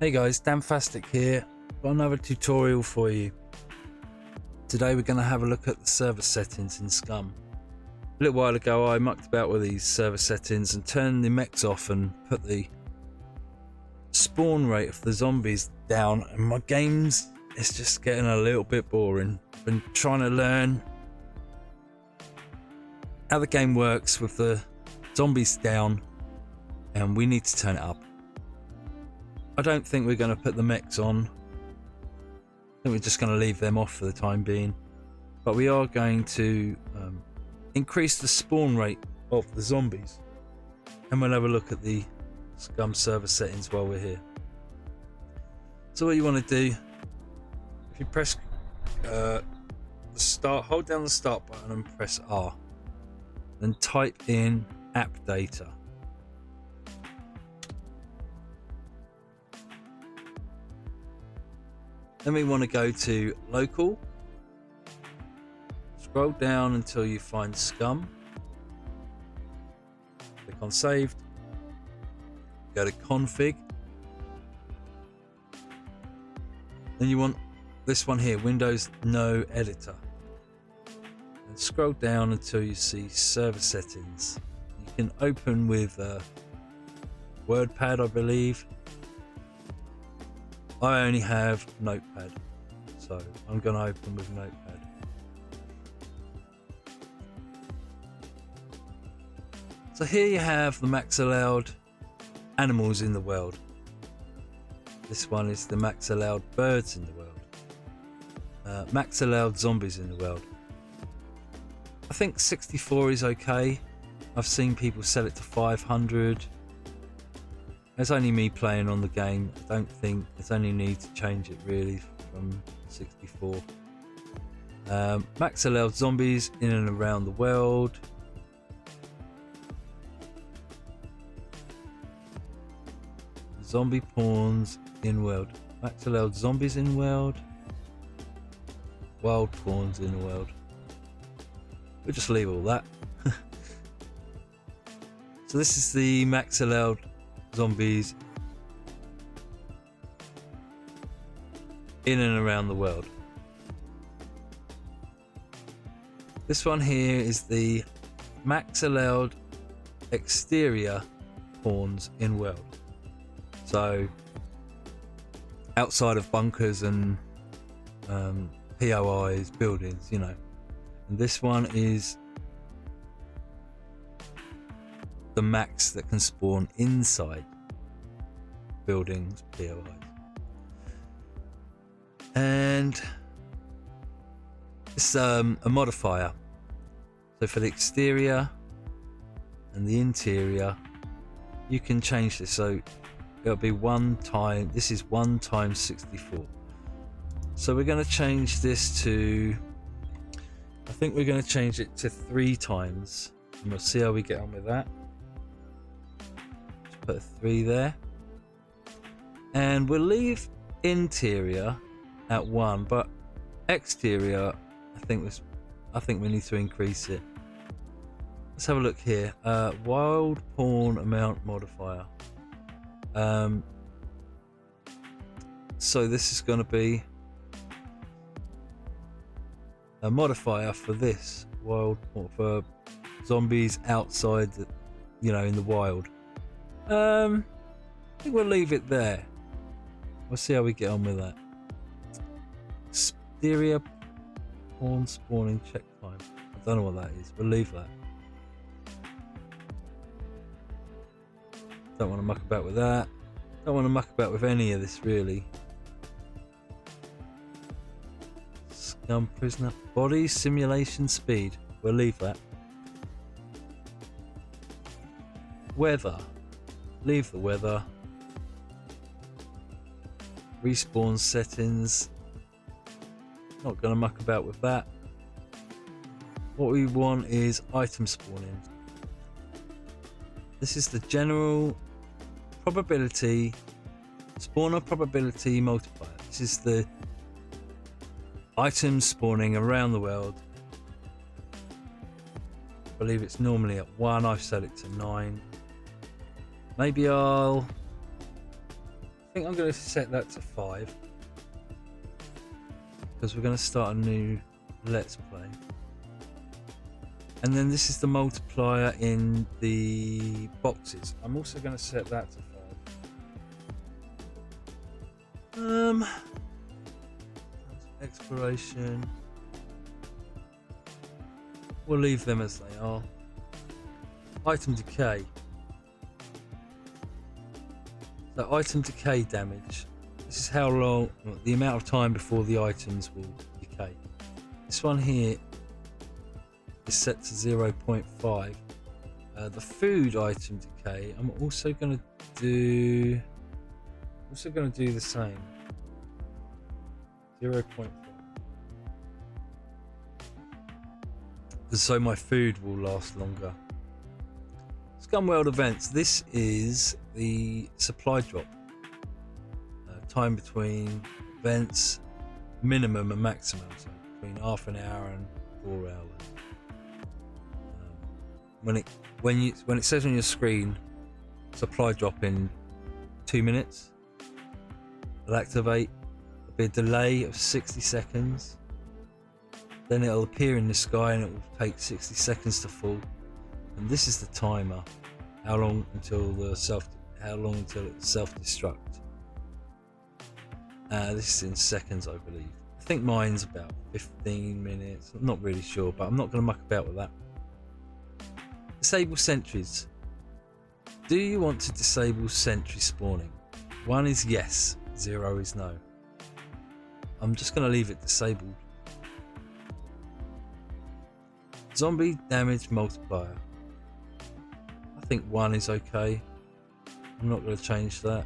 Hey guys, Danfastic here. Got another tutorial for you. Today we're going to have a look at the server settings in Scum. A little while ago I mucked about with these server settings and turned the mechs off and put the spawn rate of the zombies down, and my game's it's just getting a little bit boring. Been trying to learn how the game works with the zombies down, and we need to turn it up. I don't think we're going to put the mechs on. I think we're just going to leave them off for the time being. But we are going to increase the spawn rate of the zombies. And we'll have a look at the Scum server settings while we're here. So what you want to do, if you press the start, hold down the start button and press R. Then type in app data. Then we want to go to local, scroll down until you find Scum, click on saved, go to config, then you want this one here, Windows No Editor, and scroll down until you see server settings. You can open with WordPad, I believe. I only have Notepad, so I'm going to open with Notepad. So here you have the max allowed animals in the world. This one is the max allowed birds in the world. Max allowed zombies in the world. I think 64 is okay. I've seen people set it to 500. It's only me playing on the game. I don't think there's any need to change it really from 64. Max allowed zombies in and around the world. Zombie pawns in world. Max allowed zombies in world. Wild pawns in the world. We'll just leave all that. So this is the max allowed zombies in and around the world. This one here is the max allowed exterior pawns in world. So outside of bunkers and POIs, buildings, you know. And this one is the max that can spawn inside buildings, POIs. And it's a modifier. So for the exterior and the interior, you can change this. So it'll be 1 time, this is 1 times 64. So we're going to change this to, I think we're going to change it to 3 times. And we'll see how we get on with that. Put a 3 there, and we'll leave interior at 1, but exterior I think we need to increase it. Let's have a look here. Wild pawn amount modifier. So this is going to be a modifier for this wild pawn for zombies outside, you know, in the wild. I think we'll leave it there. We'll see how we get on with that. Exterior pawn spawning check time. I don't know what that is. We'll leave that. Don't want to muck about with that. Don't want to muck about with any of this really. Scum prisoner. Body simulation speed. We'll leave that. Weather. Leave the weather. Respawn settings. Not going to muck about with that. What we want is item spawning. This is the general probability, spawner probability multiplier. This is the items spawning around the world. I believe it's normally at 1. I've set it to 9. Maybe I'll think I'm going to set that to 5 because we're going to start a new Let's Play. And then this is the multiplier in the boxes. I'm also going to set that to 5. Exploration. We'll leave them as they are. Item decay. So item decay damage. This is how long, the amount of time before the items will decay. This one here is set to 0.5. The food item decay, I'm also going to do the same. 0.5. So my food will last longer. Scum World events. This is the supply drop. Time between events, minimum and maximum. So between half an hour and 4 hours. When it says on your screen, supply drop in 2 minutes, it'll activate. There'll be a delay of 60 seconds. Then it'll appear in the sky and it will take 60 seconds to fall. And this is the timer. How long until it self-destruct? This is in seconds, I believe. I think mine's about 15 minutes. I'm not really sure, but I'm not going to muck about with that. Disable sentries. Do you want to disable sentry spawning? 1 is yes, 0 is no. I'm just going to leave it disabled. Zombie damage multiplier. I think 1 is okay. I'm not going to change that.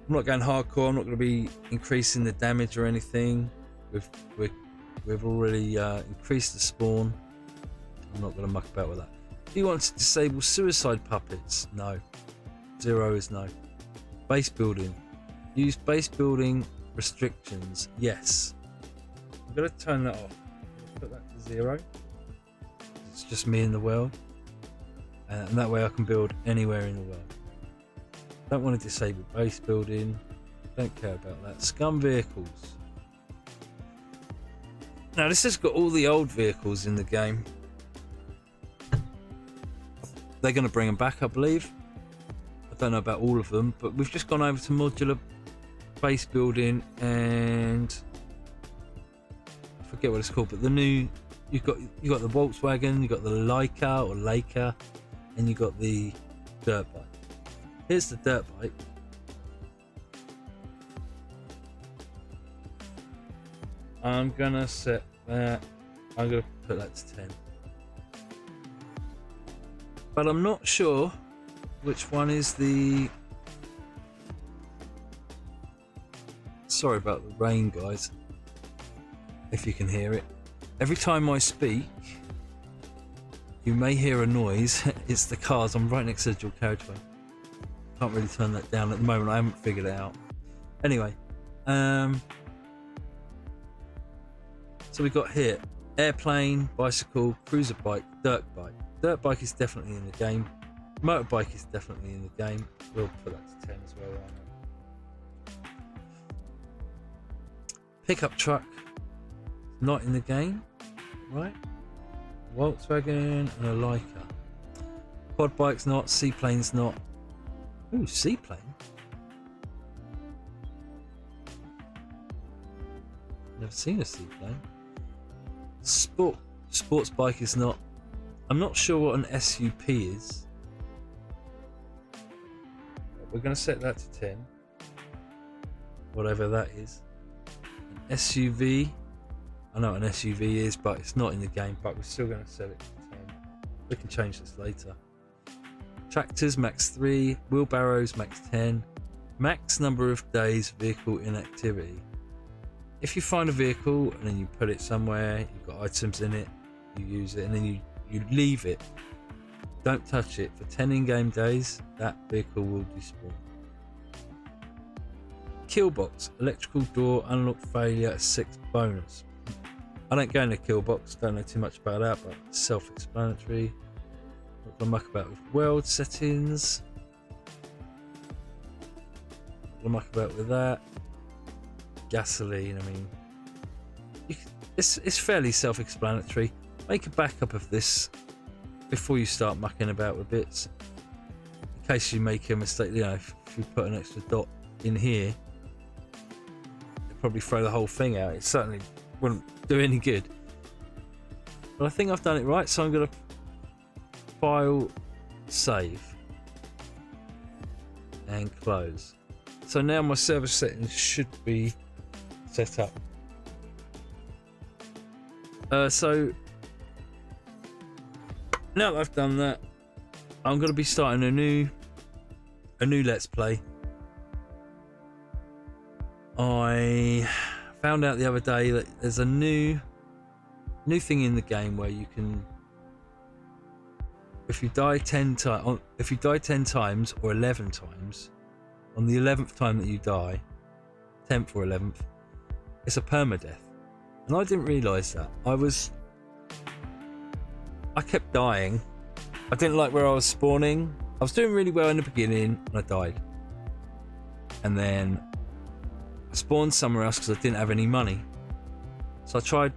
I'm not going hardcore. I'm not going to be increasing the damage or anything. We've already increased the spawn. I'm not going to muck about with that. Do you want to disable suicide puppets? No. 0 is no. Base building. Use base building restrictions. Yes. I'm going to turn that off. Put that to 0. It's just me in the world, and that way I can build anywhere in the world. Don't want to disable base building. Don't care about that. Scum vehicles. Now this has got all the old vehicles in the game. They're going to bring them back, I believe. I don't know about all of them, but we've just gone over to modular base building and I forget what it's called, but the new you've got the Volkswagen, you've got the Leica, and you've got the dirt bike. Here's the dirt bike. I'm gonna set that. I'm gonna put that to 10. But I'm not sure which one is the. Sorry about the rain, guys. If you can hear it. Every time I speak, you may hear a noise. It's the cars. I'm right next to the dual carriageway. Can't really turn that down at the moment. I haven't figured it out. Anyway, so we got here airplane, bicycle, cruiser bike, dirt bike. Dirt bike is definitely in the game. Motorbike is definitely in the game. We'll put that to 10 as well. Pickup truck, not in the game, right? Volkswagen and a Leica. Quad bike's not. Seaplane's not. Ooh, seaplane. Never seen a seaplane. Sports bike is not. I'm not sure what an SUP is. We're going to set that to 10. Whatever that is. An SUV. I know what an SUV is, but it's not in the game. But we're still going to set it to 10. We can change this later. Tractors, max 3. Wheelbarrows, max 10. Max number of days vehicle inactivity. If you find a vehicle and then you put it somewhere, you've got items in it, you use it, and then you leave it, don't touch it for 10 in-game days, that vehicle will despawn. Killbox, electrical door unlock failure 6 bonus. I don't go in the killbox, don't know too much about that, but self-explanatory. Not gonna muck about with world settings. We'll muck about with that. Gasoline, I mean, it's fairly self-explanatory. Make a backup of this before you start mucking about with bits, in case you make a mistake. You know, if you put an extra dot in here, it'll probably throw the whole thing out. It certainly wouldn't do any good. But I think I've done it right, so I'm going to file, save, and close. So now my server settings should be set up. So now that I've done that, I'm going to be starting a new Let's Play. I found out the other day that there's a new thing in the game where you can, if you die 10 times or 11 times, on the 11th time that you die, 10th or 11th, it's a permadeath. And I didn't realise that. I kept dying. I didn't like where I was spawning. I was doing really well in the beginning and I died. And then I spawned somewhere else because I didn't have any money. So I tried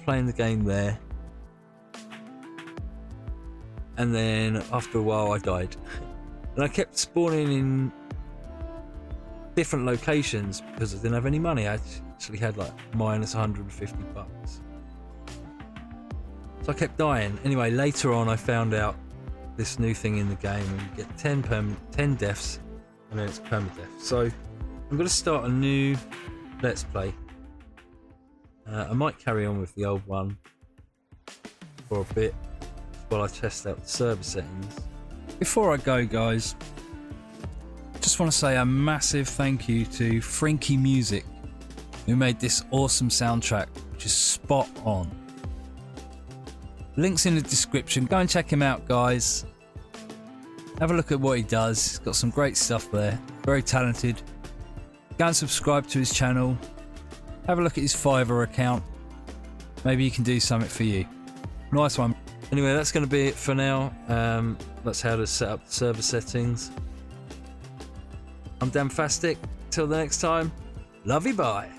playing the game there. And then after a while I died. And I kept spawning in different locations because I didn't have any money. I actually had like minus 150 bucks. So I kept dying. Anyway, later on I found out this new thing in the game, and you get 10 deaths and then it's permadeath. So I'm going to start a new Let's Play. I might carry on with the old one for a bit while I test out the server settings. Before I go, guys, just want to say a massive thank you to Frinky Music, who made this awesome soundtrack, which is spot on. Links in the description. Go and check him out, guys. Have a look at what he does. He's got some great stuff there. Very talented. Go and subscribe to his channel. Have a look at his Fiverr account. Maybe he can do something for you. Nice one. Anyway, that's going to be it for now. That's how to set up the server settings. I'm Danfastic. Till the next time, love you, bye.